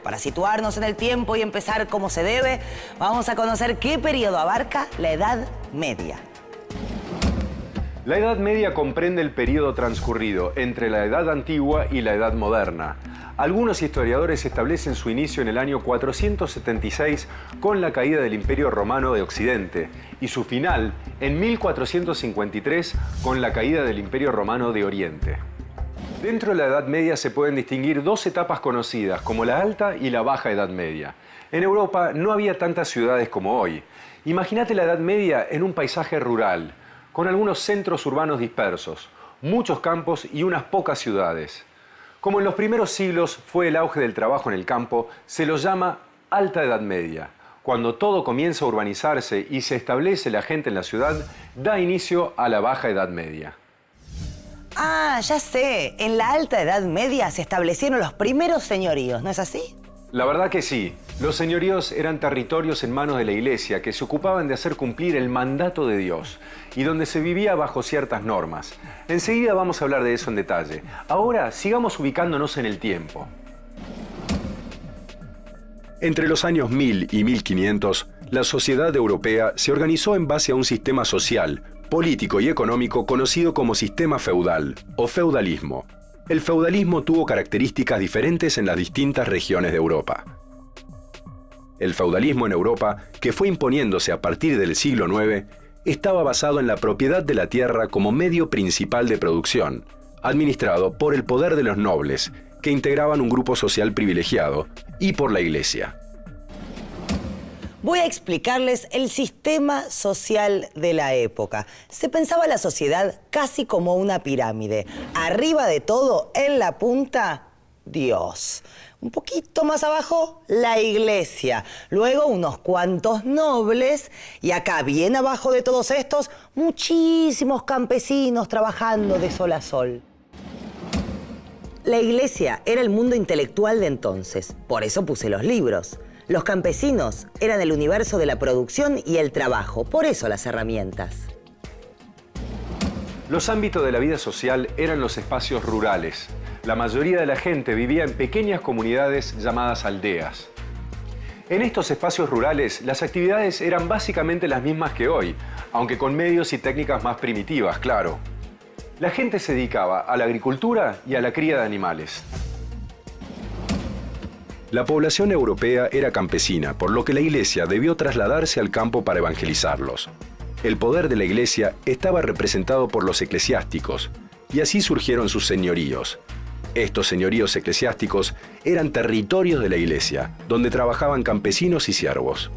Para situarnos en el tiempo y empezar como se debe, vamos a conocer qué periodo abarca la Edad Media. La Edad Media comprende el periodo transcurrido entre la Edad Antigua y la Edad Moderna. Algunos historiadores establecen su inicio en el año 476 con la caída del Imperio Romano de Occidente y su final en 1453 con la caída del Imperio Romano de Oriente. Dentro de la Edad Media se pueden distinguir dos etapas conocidas como la Alta y la Baja Edad Media. En Europa no había tantas ciudades como hoy. Imagínate la Edad Media en un paisaje rural, con algunos centros urbanos dispersos, muchos campos y unas pocas ciudades. Como en los primeros siglos fue el auge del trabajo en el campo, se lo llama Alta Edad Media. Cuando todo comienza a urbanizarse y se establece la gente en la ciudad, da inicio a la Baja Edad Media. Ah, ya sé. En la Alta Edad Media se establecieron los primeros señoríos, ¿no es así? La verdad que sí. Los señoríos eran territorios en manos de la Iglesia que se ocupaban de hacer cumplir el mandato de Dios y donde se vivía bajo ciertas normas. Enseguida vamos a hablar de eso en detalle. Ahora sigamos ubicándonos en el tiempo. Entre los años 1000 y 1500, la sociedad europea se organizó en base a un sistema social, político y económico conocido como sistema feudal o feudalismo. El feudalismo tuvo características diferentes en las distintas regiones de Europa. El feudalismo en Europa, que fue imponiéndose a partir del siglo IX, estaba basado en la propiedad de la tierra como medio principal de producción, administrado por el poder de los nobles, que integraban un grupo social privilegiado, y por la Iglesia. Voy a explicarles el sistema social de la época. Se pensaba la sociedad casi como una pirámide. Arriba de todo, en la punta, Dios. Un poquito más abajo, la Iglesia. Luego unos cuantos nobles. Y acá, bien abajo de todos estos, muchísimos campesinos trabajando de sol a sol. La Iglesia era el mundo intelectual de entonces. Por eso puse los libros. Los campesinos eran el universo de la producción y el trabajo, por eso las herramientas. Los ámbitos de la vida social eran los espacios rurales. La mayoría de la gente vivía en pequeñas comunidades llamadas aldeas. En estos espacios rurales, las actividades eran básicamente las mismas que hoy, aunque con medios y técnicas más primitivas, claro. La gente se dedicaba a la agricultura y a la cría de animales. La población europea era campesina, por lo que la Iglesia debió trasladarse al campo para evangelizarlos. El poder de la Iglesia estaba representado por los eclesiásticos, y así surgieron sus señoríos. Estos señoríos eclesiásticos eran territorios de la Iglesia, donde trabajaban campesinos y siervos.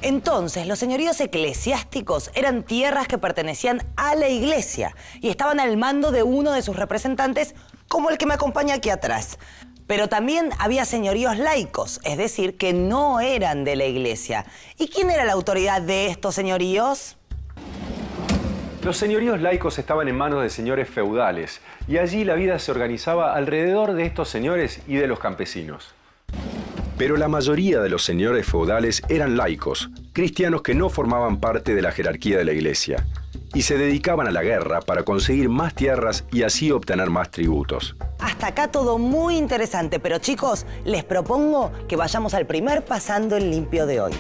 Entonces, los señoríos eclesiásticos eran tierras que pertenecían a la Iglesia y estaban al mando de uno de sus representantes, como el que me acompaña aquí atrás. Pero también había señoríos laicos, es decir, que no eran de la Iglesia. ¿Y quién era la autoridad de estos señoríos? Los señoríos laicos estaban en manos de señores feudales, y allí la vida se organizaba alrededor de estos señores y de los campesinos. Pero la mayoría de los señores feudales eran laicos, cristianos que no formaban parte de la jerarquía de la Iglesia, y se dedicaban a la guerra para conseguir más tierras y así obtener más tributos. Hasta acá todo muy interesante, pero chicos, les propongo que vayamos al primer Pasando en Limpio de hoy.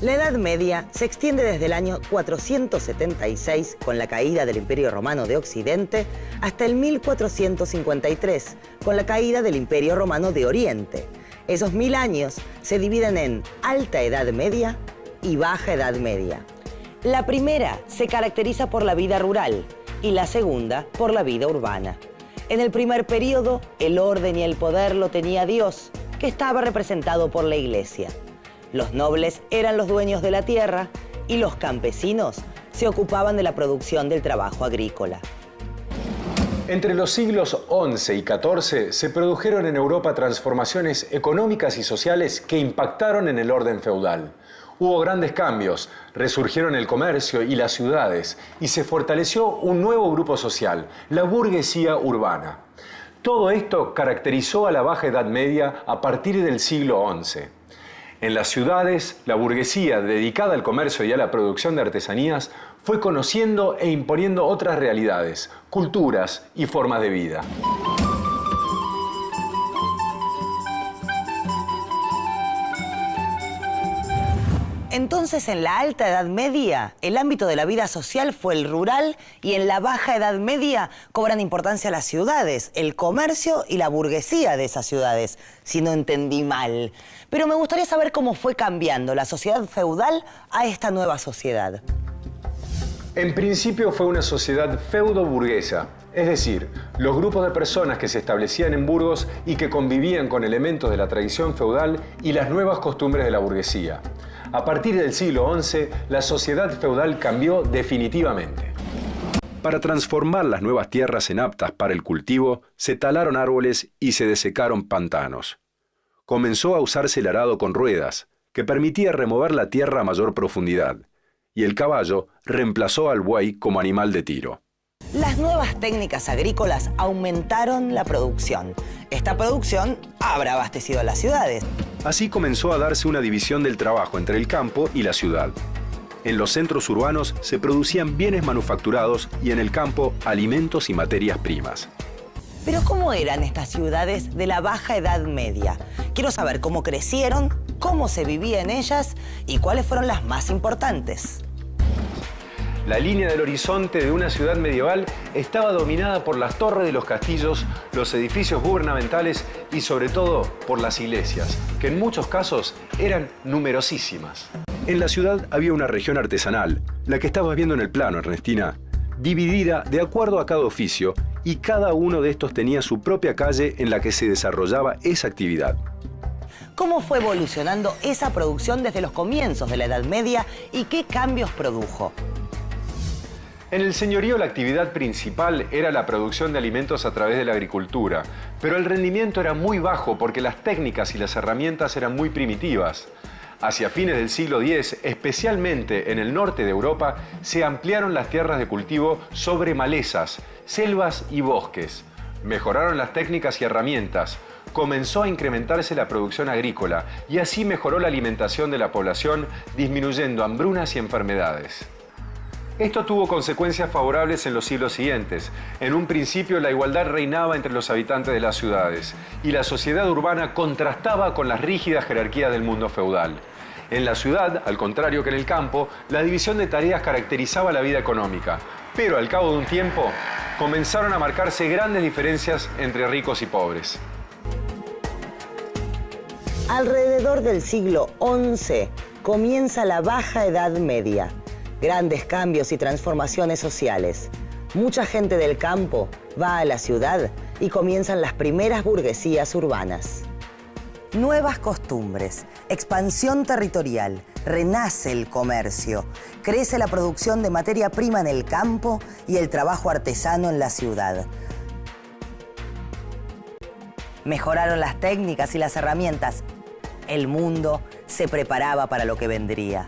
La Edad Media se extiende desde el año 476, con la caída del Imperio Romano de Occidente, hasta el 1453, con la caída del Imperio Romano de Oriente. Esos 1000 años se dividen en Alta Edad Media y Baja Edad Media. La primera se caracteriza por la vida rural y la segunda por la vida urbana. En el primer periodo, el orden y el poder lo tenía Dios, que estaba representado por la Iglesia. Los nobles eran los dueños de la tierra y los campesinos se ocupaban de la producción del trabajo agrícola. Entre los siglos XI y XIV se produjeron en Europa transformaciones económicas y sociales que impactaron en el orden feudal. Hubo grandes cambios, resurgieron el comercio y las ciudades y se fortaleció un nuevo grupo social, la burguesía urbana. Todo esto caracterizó a la Baja Edad Media a partir del siglo XI. En las ciudades, la burguesía dedicada al comercio y a la producción de artesanías fue conociendo e imponiendo otras realidades, culturas y formas de vida. Entonces, en la Alta Edad Media, el ámbito de la vida social fue el rural y en la Baja Edad Media cobran importancia las ciudades, el comercio y la burguesía de esas ciudades, si no entendí mal. Pero me gustaría saber cómo fue cambiando la sociedad feudal a esta nueva sociedad. En principio fue una sociedad feudo-burguesa, es decir, los grupos de personas que se establecían en Burgos y que convivían con elementos de la tradición feudal y las nuevas costumbres de la burguesía. A partir del siglo XI, la sociedad feudal cambió definitivamente. Para transformar las nuevas tierras en aptas para el cultivo, se talaron árboles y se desecaron pantanos. Comenzó a usarse el arado con ruedas, que permitía remover la tierra a mayor profundidad, y el caballo reemplazó al buey como animal de tiro. Las nuevas técnicas agrícolas aumentaron la producción. Esta producción habrá abastecido a las ciudades. Así comenzó a darse una división del trabajo entre el campo y la ciudad. En los centros urbanos se producían bienes manufacturados y en el campo alimentos y materias primas. Pero ¿cómo eran estas ciudades de la Baja Edad Media? Quiero saber cómo crecieron, cómo se vivía en ellas y cuáles fueron las más importantes. La línea del horizonte de una ciudad medieval estaba dominada por las torres de los castillos, los edificios gubernamentales y sobre todo por las iglesias, que en muchos casos eran numerosísimas. En la ciudad había una región artesanal, la que estabas viendo en el plano, Ernestina, dividida de acuerdo a cada oficio, y cada uno de estos tenía su propia calle en la que se desarrollaba esa actividad. ¿Cómo fue evolucionando esa producción desde los comienzos de la Edad Media y qué cambios produjo? En el señorío la actividad principal era la producción de alimentos a través de la agricultura, pero el rendimiento era muy bajo porque las técnicas y las herramientas eran muy primitivas. Hacia fines del siglo X, especialmente en el norte de Europa, se ampliaron las tierras de cultivo sobre malezas, selvas y bosques. Mejoraron las técnicas y herramientas, comenzó a incrementarse la producción agrícola y así mejoró la alimentación de la población, disminuyendo hambrunas y enfermedades. Esto tuvo consecuencias favorables en los siglos siguientes. En un principio la igualdad reinaba entre los habitantes de las ciudades y la sociedad urbana contrastaba con las rígidas jerarquías del mundo feudal. En la ciudad, al contrario que en el campo, la división de tareas caracterizaba la vida económica, pero al cabo de un tiempo comenzaron a marcarse grandes diferencias entre ricos y pobres. Alrededor del siglo XI comienza la Baja Edad Media. Grandes cambios y transformaciones sociales. Mucha gente del campo va a la ciudad y comienzan las primeras burguesías urbanas. Nuevas costumbres, expansión territorial, renace el comercio, crece la producción de materia prima en el campo y el trabajo artesano en la ciudad. Mejoraron las técnicas y las herramientas. El mundo se preparaba para lo que vendría.